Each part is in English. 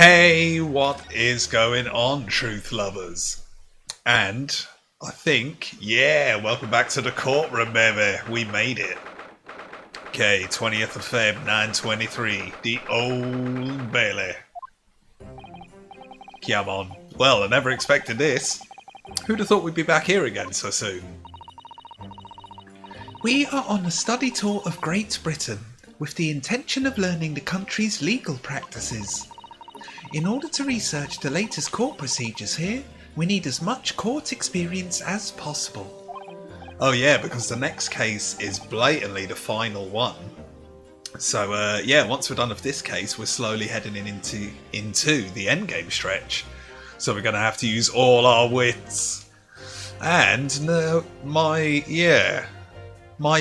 Hey, what is going on, truth lovers? And I think, welcome back to the courtroom, baby. We made it. Okay, 20th of Feb, 923, the Old Bailey. Come on. Well, I never expected this. Who'd have thought we'd be back here again so soon? We are on a study tour of Great Britain, with the intention of learning the country's legal practices. In order to research the latest court procedures here, we need as much court experience as possible. Oh yeah, because the next case is blatantly the final one. So once we're done with this case, we're slowly heading into the endgame stretch. So we're going to have to use all our wits. And my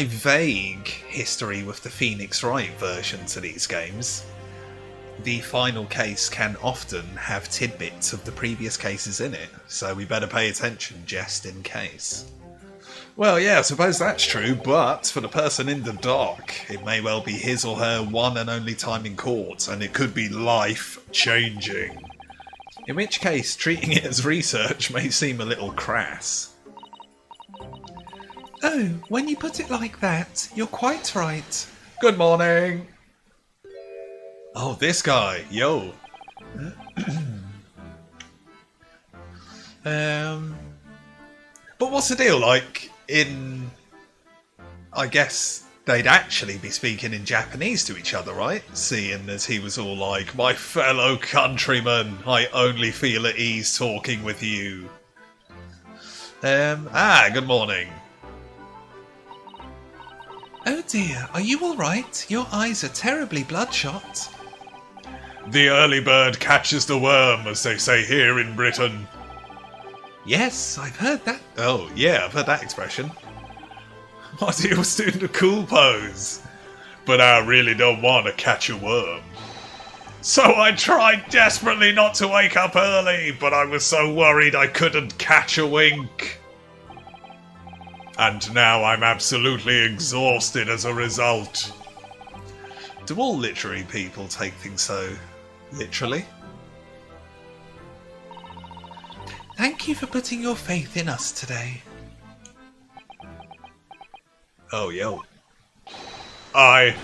vague history with the Phoenix Wright versions of these games, the final case can often have tidbits of the previous cases in it, so we better pay attention just in case. Well, yeah, I suppose that's true, but for the person in the dock, it may well be his or her one and only time in court, and it could be life-changing. In which case, treating it as research may seem a little crass. Oh, when you put it like that, you're quite right. Good morning! Oh, this guy, yo. But what's the deal? Like, I guess they'd actually be speaking in Japanese to each other, right? Seeing as he was all like, my fellow countrymen, I only feel at ease talking with you. Good morning. Oh dear, are you alright? Your eyes are terribly bloodshot. The early bird catches the worm, as they say here in Britain. Yes, I've heard that. Oh, yeah, I've heard that expression. What, he was doing the cool pose? But I really don't want to catch a worm. So I tried desperately not to wake up early, but I was so worried I couldn't catch a wink. And now I'm absolutely exhausted as a result. Do all literary people take things so literally? Thank you for putting your faith in us today. Oh, yo. I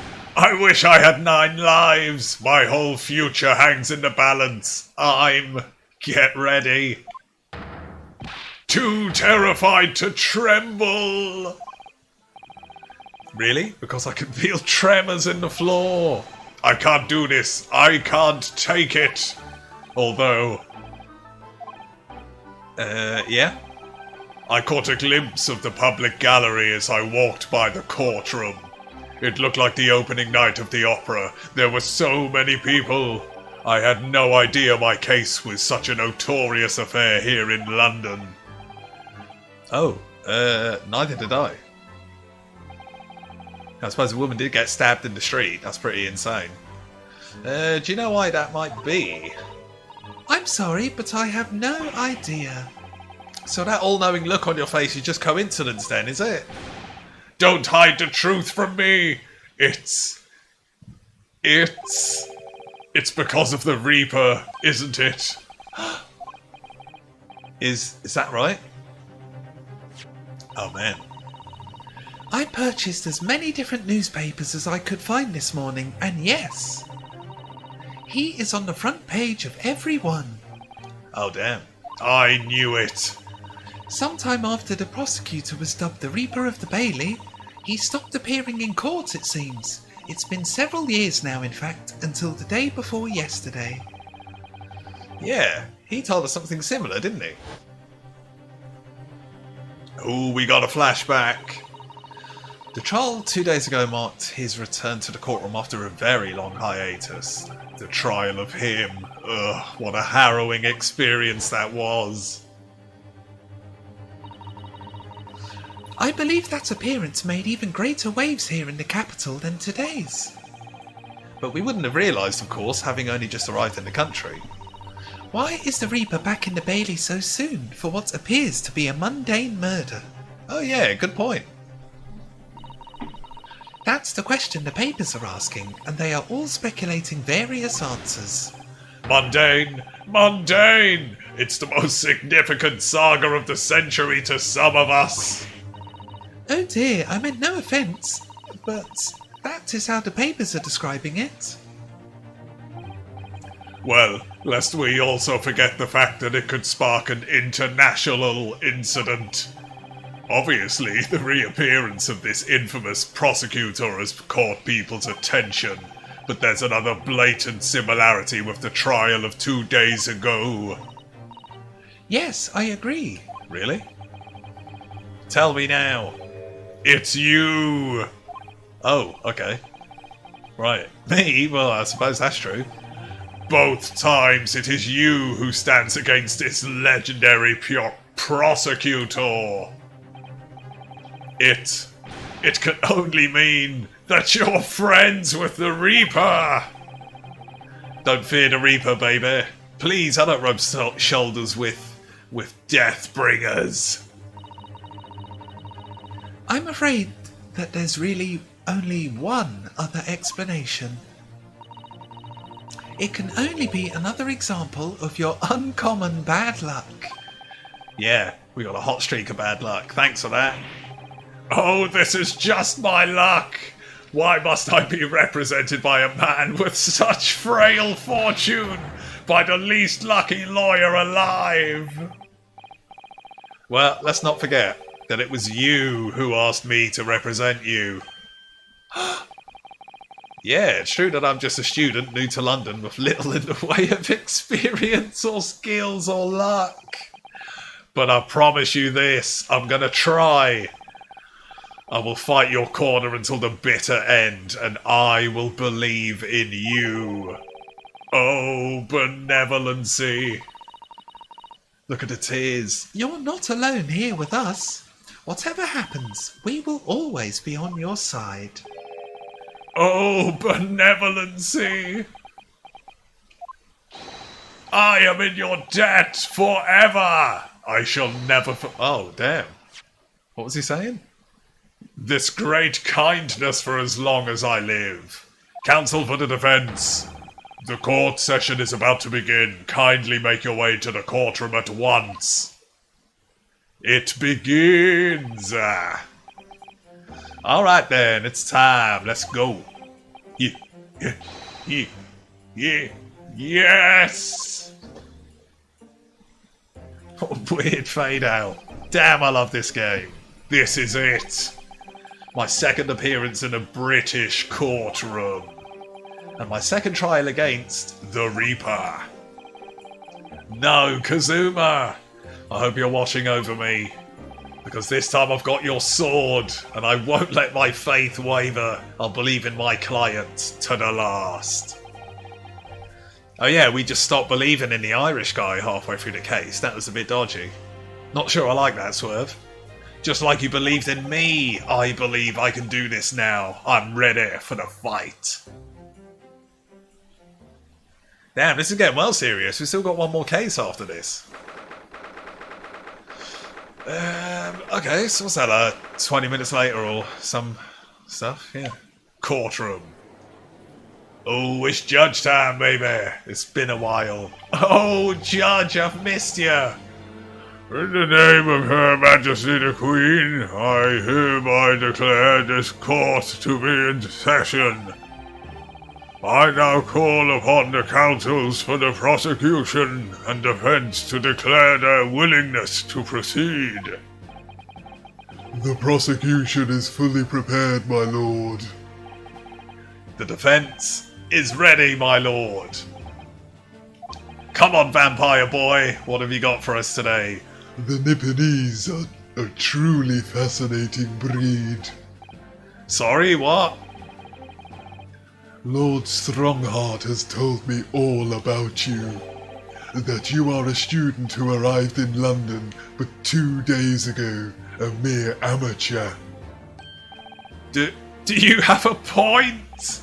wish I had 9 lives. My whole future hangs in the balance. Get ready. Too terrified to tremble. Really? Because I can feel tremors in the floor. I can't do this. I can't take it. Although... yeah? I caught a glimpse of the public gallery as I walked by the courtroom. It looked like the opening night of the opera. There were so many people. I had no idea my case was such a notorious affair here in London. Oh, neither did I. I suppose a woman did get stabbed in the street. That's pretty insane. Do you know why that might be? I'm sorry, but I have no idea. So that all-knowing look on your face is just coincidence then, is it? Don't hide the truth from me! It's because of the Reaper, isn't it? Is that right? Oh man. I purchased as many different newspapers as I could find this morning, and yes, he is on the front page of every one. Oh damn. I knew it. Sometime after the prosecutor was dubbed the Reaper of the Bailey, he stopped appearing in court, it seems. It's been several years now, in fact, until the day before yesterday. Yeah, he told us something similar, didn't he? Oh, we got a flashback. The trial 2 days ago marked his return to the courtroom after a very long hiatus. The trial of him. Ugh, what a harrowing experience that was. I believe that appearance made even greater waves here in the capital than today's. But we wouldn't have realised, of course, having only just arrived in the country. Why is the Reaper back in the Bailey so soon for what appears to be a mundane murder? Oh yeah, good point. That's the question the papers are asking, and they are all speculating various answers. Mundane! Mundane! It's the most significant saga of the century to some of us. Oh dear, I meant no offence, but that is how the papers are describing it. Well, lest we also forget the fact that it could spark an international incident. Obviously, the reappearance of this infamous prosecutor has caught people's attention, but there's another blatant similarity with the trial of 2 days ago. Yes, I agree. Really? Tell me now. It's you! Oh, okay. Right. Me? Well, I suppose that's true. Both times it is you who stands against this legendary pure prosecutor. It can only mean that you're friends with the Reaper. Don't fear the Reaper, baby. Please, I don't rub shoulders with Deathbringers. I'm afraid that there's really only one other explanation. It can only be another example of your uncommon bad luck. Yeah, we got a hot streak of bad luck. Thanks for that. Oh, this is just my luck. Why must I be represented by a man with such frail fortune? By the least lucky lawyer alive. Well, let's not forget that it was you who asked me to represent you. Yeah, it's true that I'm just a student new to London with little in the way of experience or skills or luck. But I promise you this, I'm gonna try. I will fight your corner until the bitter end, and I will believe in you. Oh, benevolency. Look at the tears. You're not alone here with us. Whatever happens, we will always be on your side. Oh, benevolency. I am in your debt forever. I shall never Oh, damn. What was he saying? this great kindness for as long as I live. Counsel for the defense. The court session is about to begin. Kindly make your way to the courtroom at once. It begins. All right then, it's time. Let's go. Yes. What a weird fade out. Damn, I love this game. This is it. My second appearance in a British courtroom. And my second trial against The Reaper. No, Kazuma. I hope you're watching over me. Because this time I've got your sword, and I won't let my faith waver. I'll believe in my client to the last. Oh yeah, we just stopped believing in the Irish guy halfway through the case. That was a bit dodgy. Not sure I like that swerve. Just like you believed in me, I believe I can do this now. I'm ready for the fight. Damn, this is getting well serious. We've still got one more case after this. Okay, so what's that, 20 minutes later or some stuff? Yeah. Courtroom. Oh, it's judge time, baby. It's been a while. Oh, Judge, I've missed you. In the name of Her Majesty the Queen, I hereby declare this court to be in session. I now call upon the counsels for the prosecution and defense to declare their willingness to proceed. The prosecution is fully prepared, my lord. The defense is ready, my lord. Come on, vampire boy. What have you got for us today? The Nipponese are a truly fascinating breed. Sorry, what? Lord Strongheart has told me all about you. That you are a student who arrived in London but 2 days ago, a mere amateur. Do you have a point?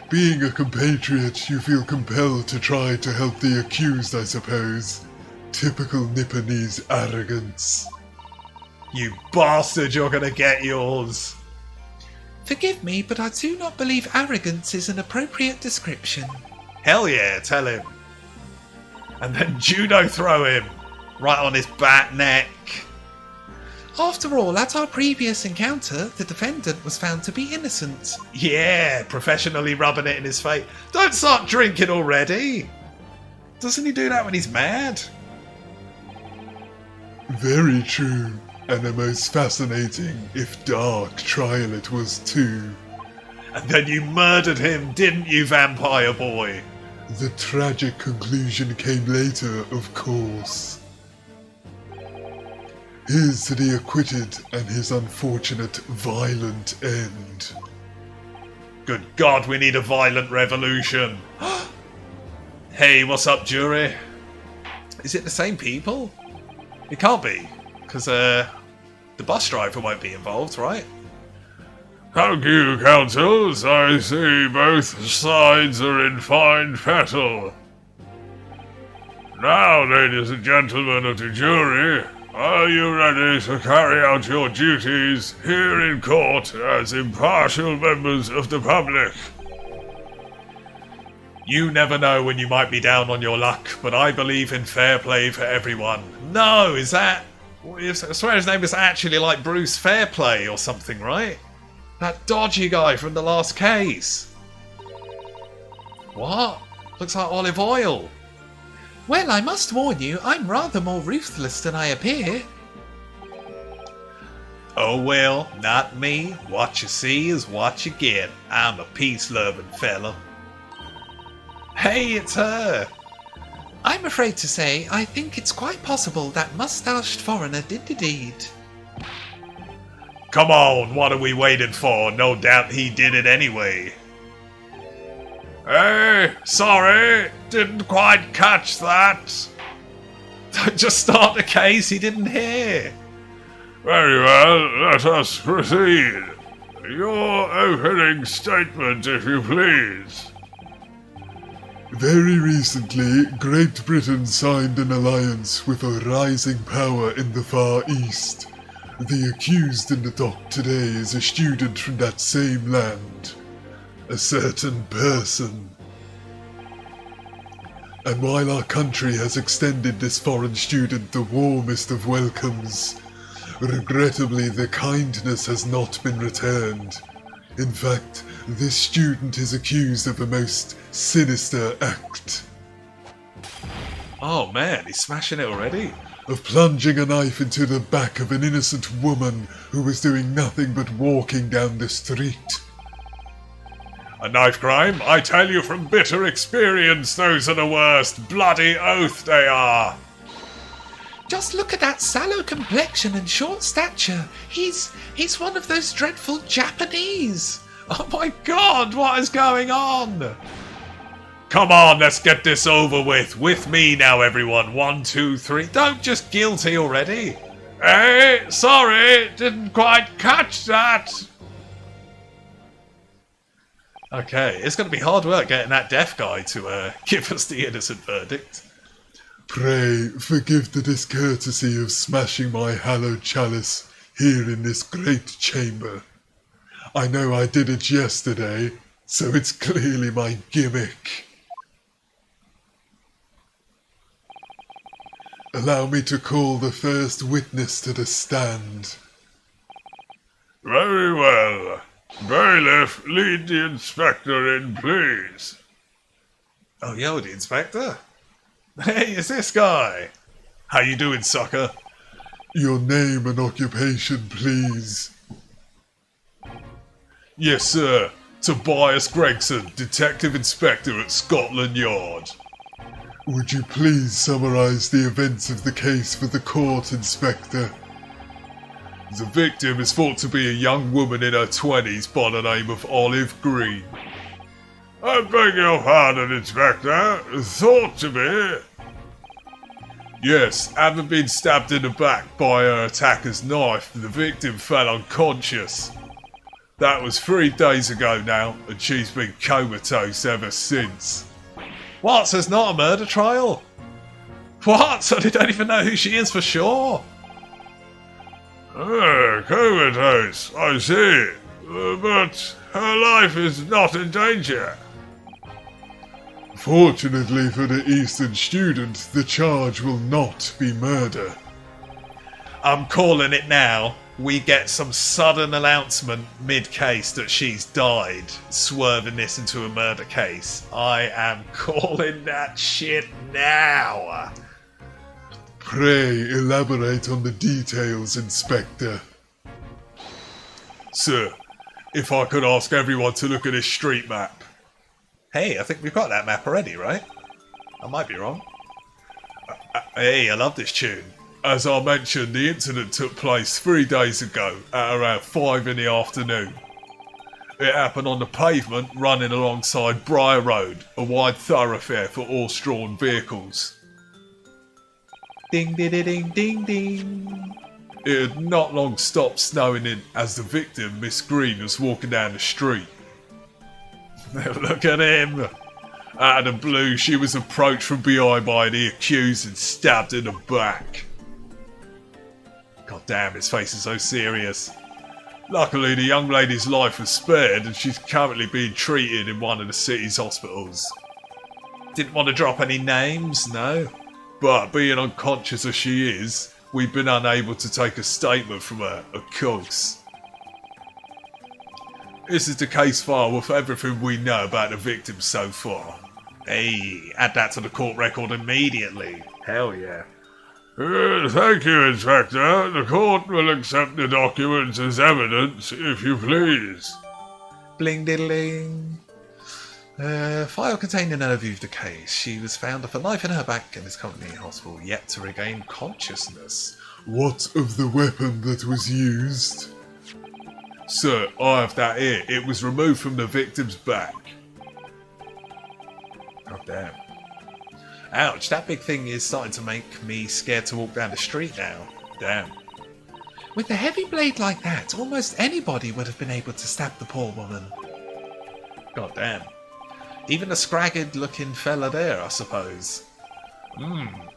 Being a compatriot, you feel compelled to try to help the accused, I suppose. Typical Nipponese arrogance. You bastard, you're gonna get yours. Forgive me, but I do not believe arrogance is an appropriate description. Hell yeah, tell him. And then judo throw him right on his bat neck. After all, at our previous encounter, the defendant was found to be innocent. Yeah, professionally rubbing it in his face. Don't start drinking already. Doesn't he do that when he's mad? Very true, and a most fascinating, if dark, trial it was too. And then you murdered him, didn't you, vampire boy? The tragic conclusion came later, of course. Here's to the acquitted and his unfortunate violent end. Good God, we need a violent revolution. Hey, what's up, jury? Is it the same people? It can't be, because the bus driver won't be involved, right? Thank you, counsels. I see both sides are in fine fettle. Now, ladies and gentlemen of the jury, are you ready to carry out your duties here in court as impartial members of the public? You never know when you might be down on your luck, but I believe in fair play for everyone. No, is that... I swear his name is actually like Bruce Fairplay or something, right? That dodgy guy from the last case. What? Looks like olive oil. Well, I must warn you, I'm rather more ruthless than I appear. Oh well, not me. What you see is what you get. I'm a peace-loving fella. Hey, it's her. I'm afraid to say, I think it's quite possible that mustached foreigner did the deed. Come on, what are we waiting for? No doubt he did it anyway. Hey, sorry, didn't quite catch that. Don't just start the case, he didn't hear. Very well, let us proceed. Your opening statement, if you please. Very recently, Great Britain signed an alliance with a rising power in the Far East. The accused in the dock today is a student from that same land. A certain person. And while our country has extended this foreign student the warmest of welcomes, regrettably the kindness has not been returned. In fact, this student is accused of a most sinister act. Oh man, he's smashing it already. Of plunging a knife into the back of an innocent woman who was doing nothing but walking down the street. A knife crime? I tell you from bitter experience, those are the worst. Bloody oath they are. Just look at that sallow complexion and short stature. He's one of those dreadful Japanese. Oh my God, what is going on? Come on, let's get this over with. With me now, everyone. 1, 2, 3. Don't just guilty already. Hey, sorry, didn't quite catch that. Okay, it's going to be hard work getting that deaf guy to give us the innocent verdict. Pray, forgive the discourtesy of smashing my hallowed chalice here in this great chamber. I know I did it yesterday, so it's clearly my gimmick. Allow me to call the first witness to the stand. Very well. Bailiff, lead the inspector in, please. Oh, yo, the inspector? Hey, it's this guy. How you doing, sucker? Your name and occupation, please. Yes, sir. Tobias Gregson, Detective Inspector at Scotland Yard. Would you please summarize the events of the case for the court, Inspector? The victim is thought to be a young woman in her 20s by the name of Olive Green. I beg your pardon, Inspector. Thought to be. Yes, having been stabbed in the back by her attacker's knife, the victim fell unconscious. That was 3 days ago now, and she's been comatose ever since. What? So it's not a murder trial? What? So they don't even know who she is for sure? Comatose, I see. But her life is not in danger. Fortunately for the Eastern student, the charge will not be murder. I'm calling it now. We get some sudden announcement mid-case that she's died, swerving this into a murder case. I am calling that shit now. Pray elaborate on the details, Inspector. Sir, if I could ask everyone to look at this street map. Hey, I think we've got that map already, right? I might be wrong. Hey, I love this tune. As I mentioned, the incident took place 3 days ago at around 5 in the afternoon. It happened on the pavement running alongside Briar Road, a wide thoroughfare for horse-drawn vehicles. Ding, ding, ding, ding, ding. It had not long stopped snowing in as the victim, Miss Green, was walking down the street. Look at him. Out of the blue, she was approached from behind by the accused and stabbed in the back. God damn, his face is so serious. Luckily, the young lady's life was spared and she's currently being treated in one of the city's hospitals. Didn't want to drop any names, no? But being unconscious as she is, we've been unable to take a statement from her, of course. This is the case file with everything we know about the victim so far. Hey, add that to the court record immediately. Hell yeah. Thank you, Inspector. The court will accept the documents as evidence, if you please. Bling diddling. File containing an overview of the case. She was found with a knife in her back and is currently in hospital, yet to regain consciousness. What of the weapon that was used? Sir, I have that here. It was removed from the victim's back. Oh damn. Ouch, that big thing is starting to make me scared to walk down the street now. Damn. With a heavy blade like that, almost anybody would have been able to stab the poor woman. God damn. Even a scragged looking fella there, I suppose.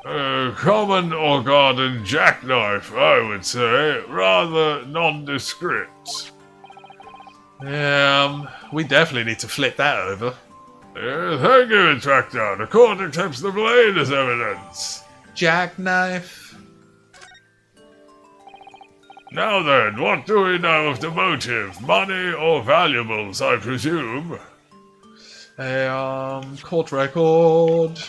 Common or garden jackknife, I would say. Rather nondescript. We definitely need to flip that over. Thank you, Inspector. The court accepts the blade as evidence. Jackknife. Now then, what do we know of the motive? Money or valuables, I presume? Court record.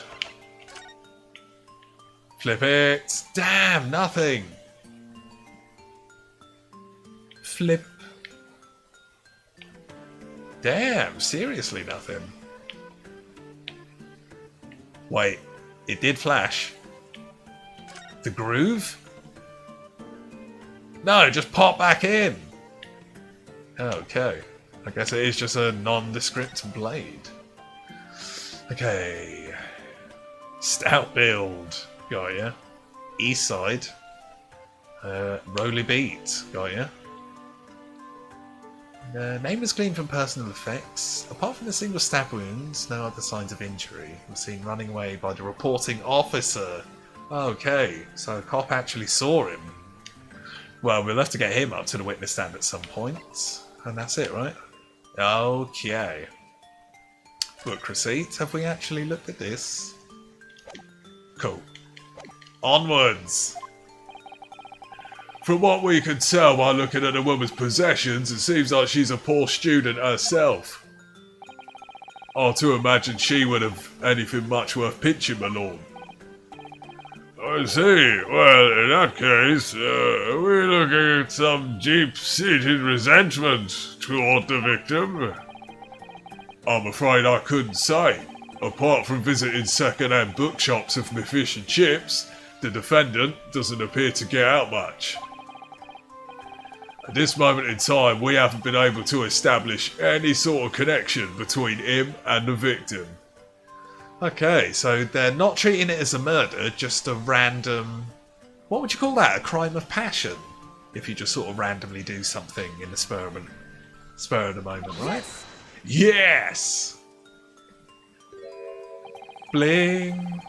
Flip it. Damn, nothing. Flip. Damn, seriously nothing. Wait, it did flash. The groove? No, just pop back in. Okay. I guess it is just a nondescript blade. Okay. Stout build. Got ya. East side. Roly beat. Got ya. Name was clean from personal effects. Apart from a single stab wound, no other signs of injury. Was seen running away by the reporting officer. Okay, so a cop actually saw him. Well, we'll have to get him up to the witness stand at some point. And that's it, right? Okay. Book receipt. Have we actually looked at this? Cool. Onwards! From what we can tell by looking at the woman's possessions, it seems like she's a poor student herself. Hard to imagine she would have anything much worth pinching, my lord. I see. Well, in that case, we're looking at some deep-seated resentment toward the victim. I'm afraid I couldn't say. Apart from visiting second-hand bookshops with my fish and chips, the defendant doesn't appear to get out much. At this moment in time, we haven't been able to establish any sort of connection between him and the victim. Okay, so they're not treating it as a murder, just a random... What would you call that? A crime of passion? If you just sort of randomly do something in the spur of the moment, right? Yes! Bling!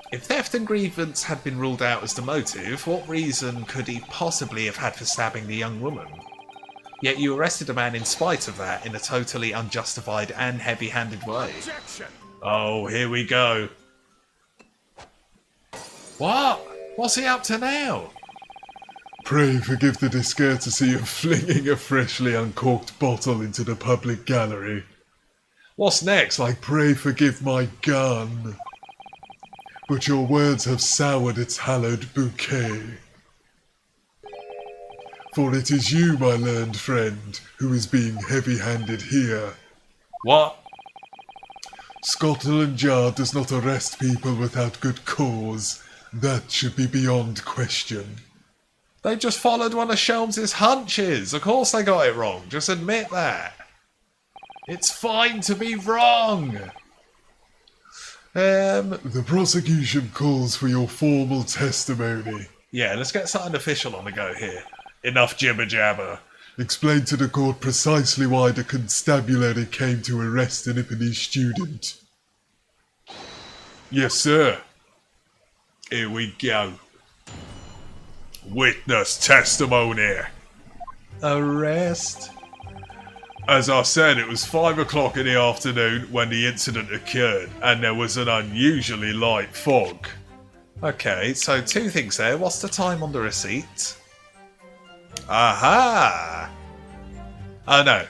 If theft and grievance had been ruled out as the motive, what reason could he possibly have had for stabbing the young woman? Yet you arrested a man in spite of that in a totally unjustified and heavy-handed way. Objection! Oh, here we go. What? What's he up to now? Pray forgive the discourtesy of flinging a freshly uncorked bottle into the public gallery. What's next? I pray forgive my gun. But your words have soured its hallowed bouquet. For it is you, my learned friend, who is being heavy-handed here. What? Scotland Yard does not arrest people without good cause. That should be beyond question. They just followed one of Shelms's hunches. Of course they got it wrong. Just admit that. It's fine to be wrong. The prosecution calls for your formal testimony. Yeah, let's get something official on the go here. Enough jibber jabber. Explain to the court precisely why the constabulary came to arrest an Ipponese student. Yes, sir. Here we go. Witness testimony. Arrest. As I said, it was 5 o'clock in the afternoon when the incident occurred, and there was an unusually light fog. Okay, so two things there. What's the time on the receipt? Aha! Oh no.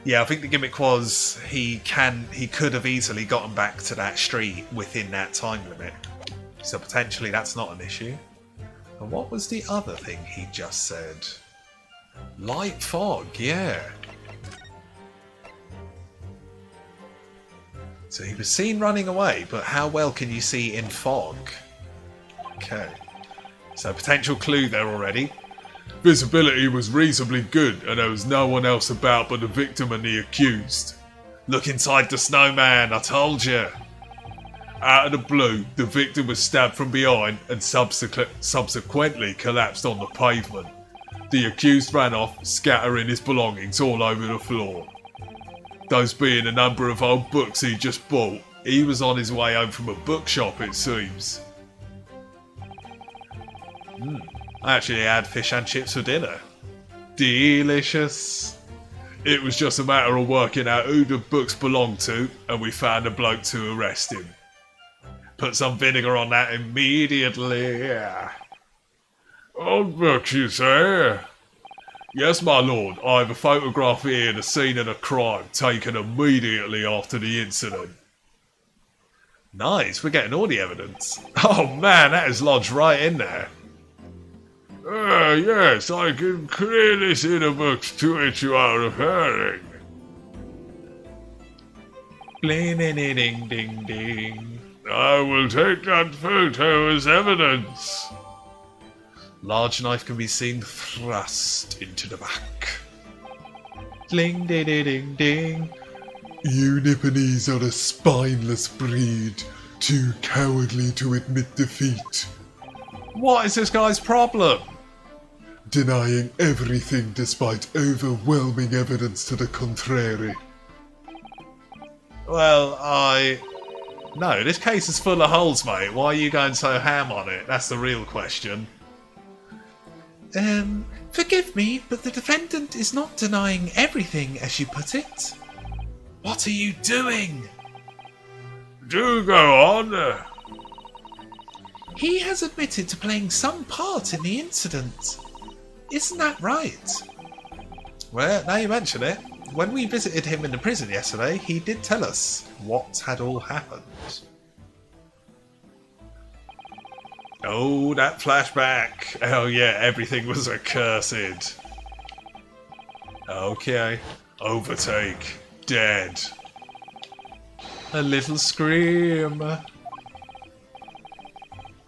Yeah, I think the gimmick was he could have easily gotten back to that street within that time limit. So potentially that's not an issue. And what was the other thing he just said? Light fog, yeah. So he was seen running away, but how well can you see in fog? Okay. So potential clue there already. Visibility was reasonably good, and there was no one else about but the victim and the accused. Look inside the snowman, I told you. Out of the blue, the victim was stabbed from behind and subsequently collapsed on the pavement. The accused ran off, scattering his belongings all over the floor. Those being a number of old books he just bought. He was on his way home from a bookshop, it seems. I actually had fish and chips for dinner. Delicious. It was just a matter of working out who the books belonged to, and we found a bloke to arrest him. Put some vinegar on that immediately. Old books, you say? Yes, my lord. I have a photograph here of the scene of the crime, taken immediately after the incident. Nice, we're getting all the evidence. Oh man, that is lodged right in there. Yes, I can clearly see the books to which you are referring. Bling ding ding ding ding. I will take that photo as evidence. Large knife can be seen thrust into the back. Ding ding ding ding ding. You Nipponese are a spineless breed, too cowardly to admit defeat. What is this guy's problem? Denying everything despite overwhelming evidence to the contrary. Well, No, this case is full of holes, mate. Why are you going so ham on it? That's the real question. Forgive me, but the defendant is not denying everything, as you put it. What are you doing? Do go on. He has admitted to playing some part in the incident. Isn't that right? Well, now you mention it, when we visited him in the prison yesterday, he did tell us what had all happened. Oh, that flashback. Oh yeah, everything was accursed. Okay. Overtake. Dead. A little scream.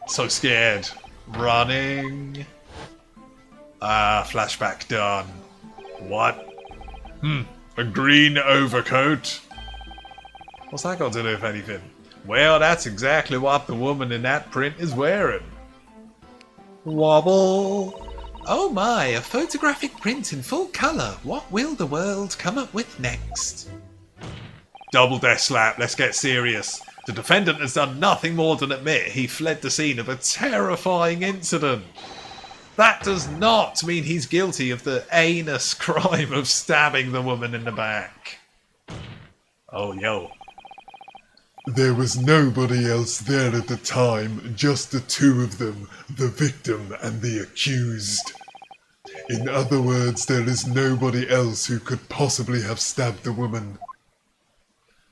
So scared. Running. Ah, flashback done. What? A green overcoat. What's that got to do with anything? Well, that's exactly what the woman in that print is wearing. Wobble. Oh my, a photographic print in full colour. What will the world come up with next? Double death slap, let's get serious. The defendant has done nothing more than admit he fled the scene of a terrifying incident. That does not mean he's guilty of the heinous crime of stabbing the woman in the back. Oh, yo. There was nobody else there at the time, just the two of them, the victim and the accused. In other words, there is nobody else who could possibly have stabbed the woman.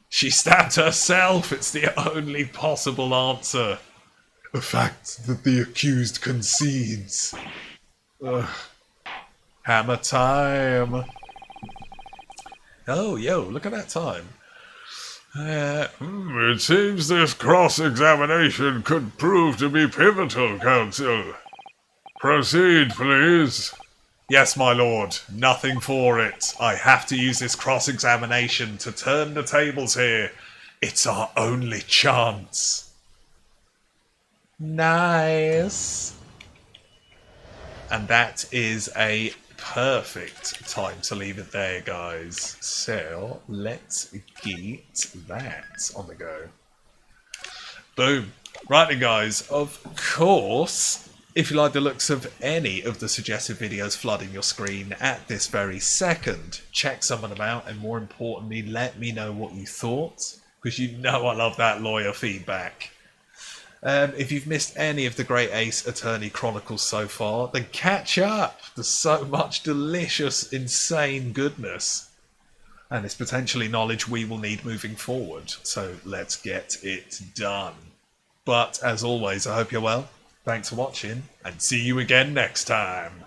She stabbed herself. It's the only possible answer. A fact that the accused concedes. Hammer time. Oh, yo, look at that time. It seems this cross-examination could prove to be pivotal, Counsel. Proceed, please. Yes, my lord. Nothing for it. I have to use this cross-examination to turn the tables here. It's our only chance. Nice. And that is a perfect time to leave it there, guys. So, let's get that on the go. Boom. Right then, guys. Of course, if you like the looks of any of the suggested videos flooding your screen at this very second, check some of them out, and more importantly, let me know what you thought, because you know I love that lawyer feedback. If you've missed any of the Great Ace Attorney Chronicles so far, then catch up. There's so much delicious, insane goodness. And it's potentially knowledge we will need moving forward. So let's get it done. But as always, I hope you're well. Thanks for watching, and see you again next time.